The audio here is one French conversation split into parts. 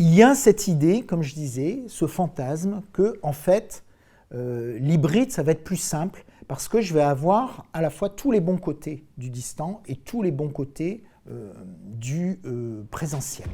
Il y a cette idée, comme je disais, ce fantasme que, en fait, l'hybride, ça va être plus simple parce que je vais avoir à la fois tous les bons côtés du distant et tous les bons côtés du présentiel.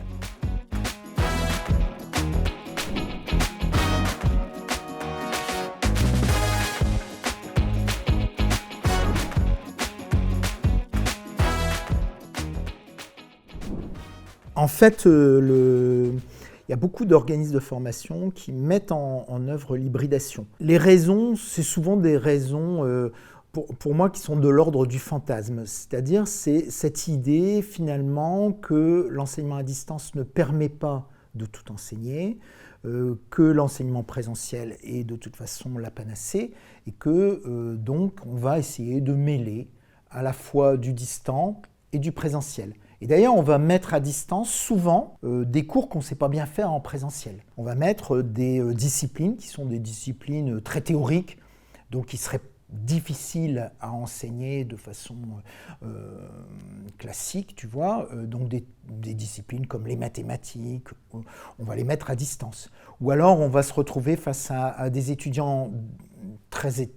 En fait, il y a beaucoup d'organismes de formation qui mettent en œuvre l'hybridation. Les raisons, c'est souvent des raisons, pour moi, qui sont de l'ordre du fantasme. C'est-à-dire, c'est cette idée, finalement, que l'enseignement à distance ne permet pas de tout enseigner, que l'enseignement présentiel est de toute façon la panacée, et que, donc, on va essayer de mêler à la fois du distant et du présentiel. Et d'ailleurs, on va mettre à distance souvent des cours qu'on ne sait pas bien faire en présentiel. On va mettre des disciplines qui sont des disciplines très théoriques, donc qui seraient difficiles à enseigner de façon classique, tu vois. Donc des disciplines comme les mathématiques, on va les mettre à distance. Ou alors, on va se retrouver face à des étudiants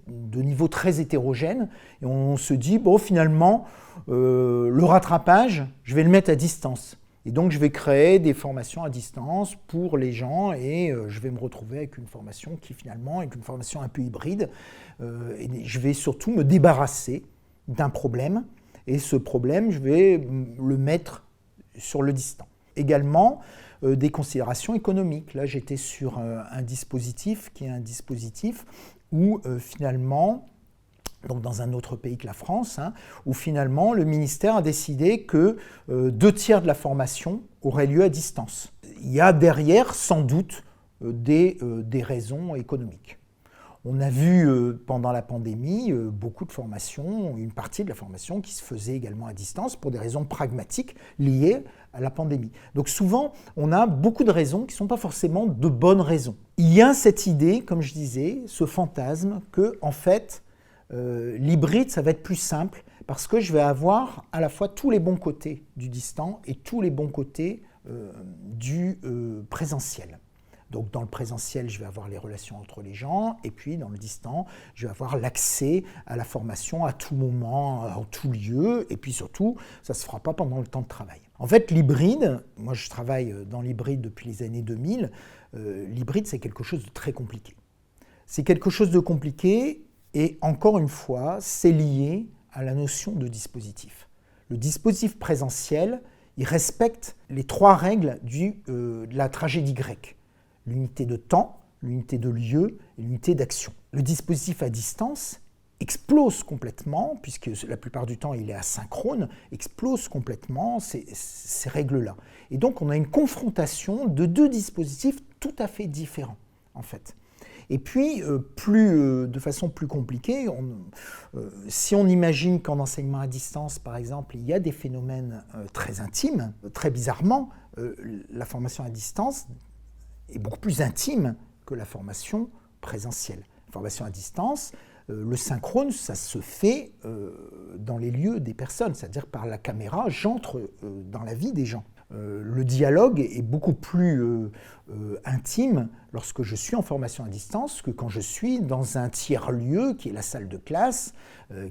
de niveau très hétérogène, et on se dit, bon, finalement, le rattrapage, je vais le mettre à distance. Et donc, je vais créer des formations à distance pour les gens, et je vais me retrouver avec une formation qui, finalement, est une formation un peu hybride. Et je vais surtout me débarrasser d'un problème, et ce problème, je vais le mettre sur le distant. Également, des considérations économiques. Là, j'étais sur un dispositif qui est un dispositif où finalement, donc dans un autre pays que la France, où finalement le ministère a décidé que 2/3 de la formation aurait lieu à distance. Il y a derrière sans doute des raisons économiques. On a vu pendant la pandémie beaucoup de formations, une partie de la formation qui se faisait également à distance pour des raisons pragmatiques liées à la pandémie. Donc souvent, on a beaucoup de raisons qui ne sont pas forcément de bonnes raisons. Il y a cette idée, comme je disais, ce fantasme que, en fait, l'hybride, ça va être plus simple parce que je vais avoir à la fois tous les bons côtés du distant et tous les bons côtés du présentiel. Donc dans le présentiel, je vais avoir les relations entre les gens, et puis dans le distant, je vais avoir l'accès à la formation à tout moment, en tout lieu, et puis surtout, ça ne se fera pas pendant le temps de travail. En fait, l'hybride, moi je travaille dans l'hybride depuis les années 2000, l'hybride c'est quelque chose de très compliqué. C'est quelque chose de compliqué, et encore une fois, c'est lié à la notion de dispositif. Le dispositif présentiel, il respecte les 3 règles de la tragédie grecque. L'unité de temps, l'unité de lieu et l'unité d'action. Le dispositif à distance explose complètement, puisque la plupart du temps il est asynchrone, explose complètement ces règles-là. Et donc on a une confrontation de 2 dispositifs tout à fait différents, en fait. Et puis, de façon plus compliquée, si on imagine qu'en enseignement à distance, par exemple, il y a des phénomènes très intimes, très bizarrement, la formation à distance est beaucoup plus intime que la formation présentielle. La formation à distance, le synchrone, ça se fait dans les lieux des personnes, c'est-à-dire par la caméra, j'entre dans la vie des gens. Le dialogue est beaucoup plus intime lorsque je suis en formation à distance que quand je suis dans un tiers-lieu qui est la salle de classe,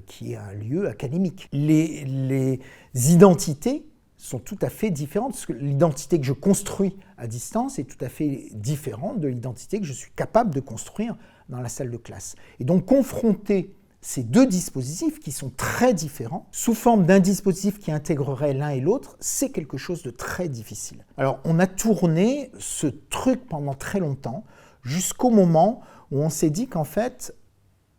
qui est un lieu académique. Les identités sont tout à fait différentes, parce que l'identité que je construis à distance est tout à fait différente de l'identité que je suis capable de construire dans la salle de classe. Et donc confronter ces 2 dispositifs qui sont très différents, sous forme d'un dispositif qui intégrerait l'un et l'autre, c'est quelque chose de très difficile. Alors on a tourné ce truc pendant très longtemps, jusqu'au moment où on s'est dit qu'en fait,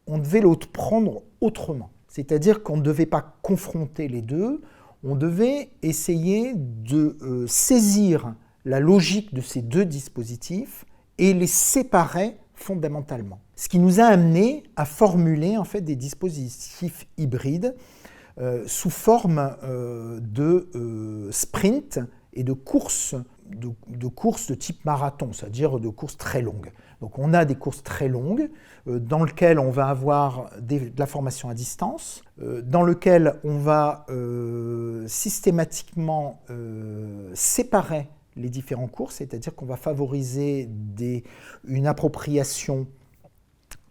on devait le prendre autrement. C'est-à-dire qu'on ne devait pas confronter les 2, on devait essayer de saisir la logique de ces 2 dispositifs et les séparer fondamentalement. Ce qui nous a amené à formuler en fait des dispositifs hybrides sous forme de sprint et de courses de type marathon, c'est-à-dire de courses très longues. Donc on a des courses très longues dans lesquelles on va avoir de la formation à distance, dans lesquelles on va systématiquement séparer les différents cours, c'est-à-dire qu'on va favoriser une appropriation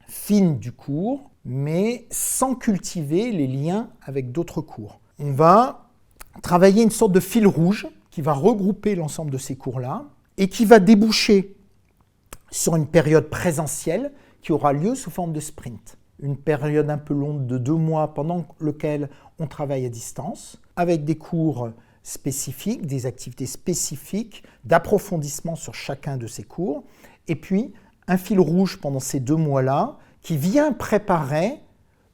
fine du cours, mais sans cultiver les liens avec d'autres cours. On va travailler une sorte de fil rouge qui va regrouper l'ensemble de ces cours-là et qui va déboucher sur une période présentielle qui aura lieu sous forme de sprint. Une période un peu longue de 2 mois pendant laquelle on travaille à distance, avec des cours spécifiques, des activités spécifiques, d'approfondissement sur chacun de ces cours, et puis un fil rouge pendant ces 2 mois-là qui vient préparer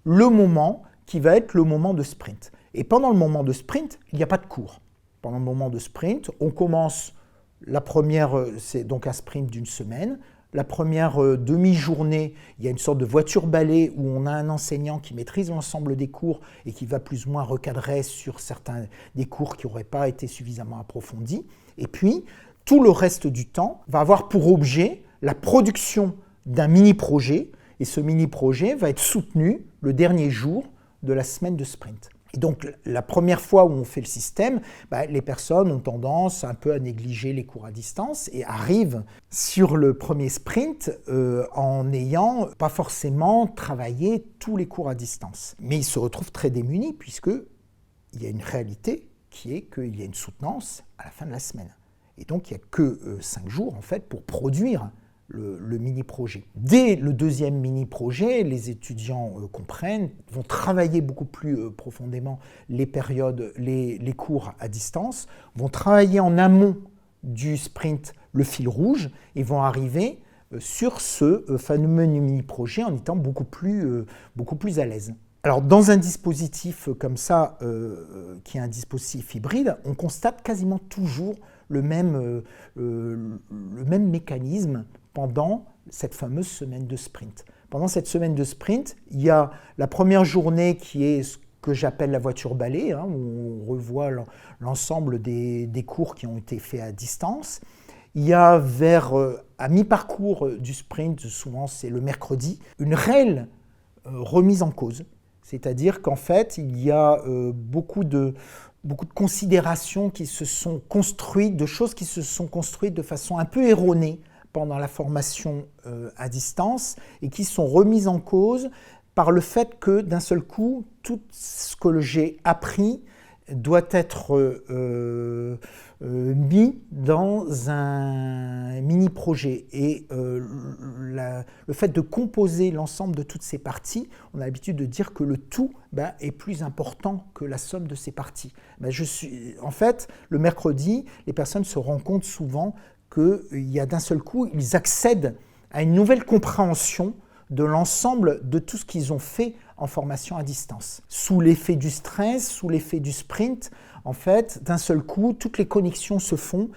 le moment qui va être le moment de sprint. Et pendant le moment de sprint, il n'y a pas de cours. Pendant le moment de sprint, on commence, la première, c'est donc un sprint d'1 semaine. La première demi-journée, il y a une sorte de voiture-balai où on a un enseignant qui maîtrise l'ensemble des cours et qui va plus ou moins recadrer sur certains des cours qui n'auraient pas été suffisamment approfondis. Et puis, tout le reste du temps va avoir pour objet la production d'un mini-projet. Et ce mini-projet va être soutenu le dernier jour de la semaine de sprint. Et donc, la première fois où on fait le système, les personnes ont tendance un peu à négliger les cours à distance et arrivent sur le premier sprint en n'ayant pas forcément travaillé tous les cours à distance. Mais ils se retrouvent très démunis puisqu'il y a une réalité qui est qu'il y a une soutenance à la fin de la semaine. Et donc, il n'y a que 5 jours en fait pour produire le mini-projet. Dès le deuxième mini-projet, les étudiants comprennent, vont travailler beaucoup plus profondément les cours à distance, vont travailler en amont du sprint le fil rouge et vont arriver sur ce fameux mini-projet en étant beaucoup plus à l'aise. Alors, dans un dispositif comme ça, qui est un dispositif hybride, on constate quasiment toujours le même mécanisme pendant cette fameuse semaine de sprint. Pendant cette semaine de sprint, il y a la première journée qui est ce que j'appelle la voiture-balai, où on revoit l'ensemble des cours qui ont été faits à distance. Il y a à mi-parcours du sprint, souvent c'est le mercredi, une réelle remise en cause. C'est-à-dire qu'en fait, il y a beaucoup de considérations qui se sont construites, de choses qui se sont construites de façon un peu erronée pendant la formation à distance et qui sont remises en cause par le fait que d'un seul coup, tout ce que j'ai appris doit être mis dans un mini-projet. Et le fait de composer l'ensemble de toutes ces parties, on a l'habitude de dire que le tout est plus important que la somme de ces parties. En fait, le mercredi, les personnes se rendent compte souvent qu'il y a d'un seul coup, ils accèdent à une nouvelle compréhension de l'ensemble de tout ce qu'ils ont fait en formation à distance. Sous l'effet du stress, sous l'effet du sprint, en fait, d'un seul coup, toutes les connexions se font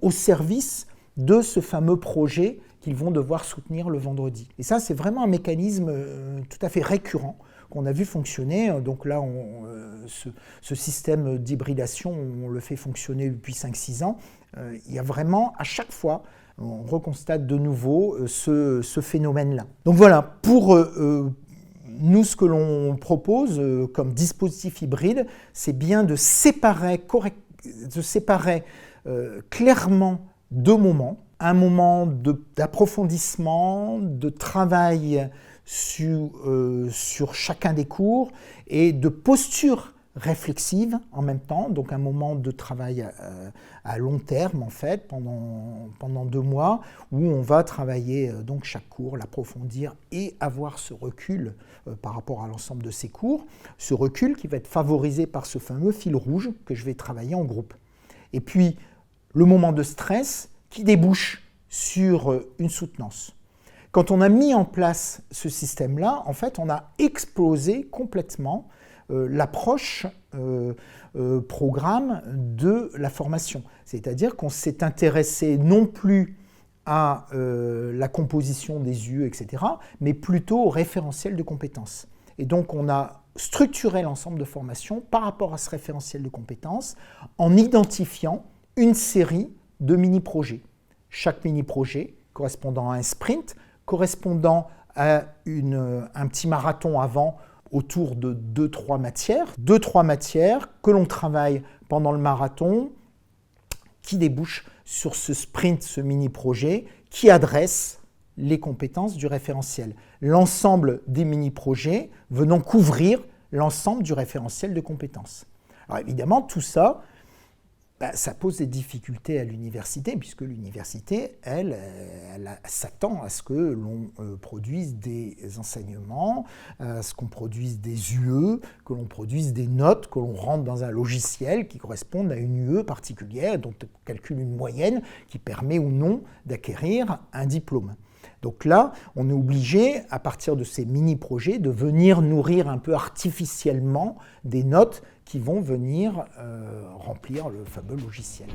au service de ce fameux projet qu'ils vont devoir soutenir le vendredi. Et ça, c'est vraiment un mécanisme tout à fait récurrent qu'on a vu fonctionner. Donc là, ce système d'hybridation, on le fait fonctionner depuis 5-6 ans. Il y a vraiment, à chaque fois, on reconstate de nouveau ce phénomène-là. Donc voilà, pour nous, ce que l'on propose comme dispositif hybride, c'est bien de séparer clairement 2 moments. Un moment d'approfondissement, de travail sur chacun des cours et de posture réflexive en même temps, donc un moment de travail à long terme en fait, pendant 2 mois, où on va travailler donc chaque cours, l'approfondir et avoir ce recul par rapport à l'ensemble de ces cours, ce recul qui va être favorisé par ce fameux fil rouge que je vais travailler en groupe. Et puis le moment de stress qui débouche sur une soutenance. Quand on a mis en place ce système-là, en fait, on a explosé complètement l'approche programme de la formation. C'est-à-dire qu'on s'est intéressé non plus à la composition des UE, etc., mais plutôt au référentiel de compétences. Et donc, on a structuré l'ensemble de formation par rapport à ce référentiel de compétences en identifiant une série de mini-projets. Chaque mini-projet correspondant à un sprint, correspondant à un petit marathon avant autour de 2-3 matières. 2-3 matières que l'on travaille pendant le marathon, qui débouche sur ce sprint, ce mini-projet, qui adresse les compétences du référentiel. L'ensemble des mini-projets venant couvrir l'ensemble du référentiel de compétences. Alors évidemment, tout ça, ça pose des difficultés à l'université, puisque l'université, elle s'attend à ce que l'on produise des enseignements, à ce qu'on produise des UE, que l'on produise des notes, que l'on rentre dans un logiciel qui correspondent à une UE particulière, dont on calcule une moyenne qui permet ou non d'acquérir un diplôme. Donc là, on est obligé, à partir de ces mini-projets, de venir nourrir un peu artificiellement des notes qui vont venir remplir le fameux logiciel.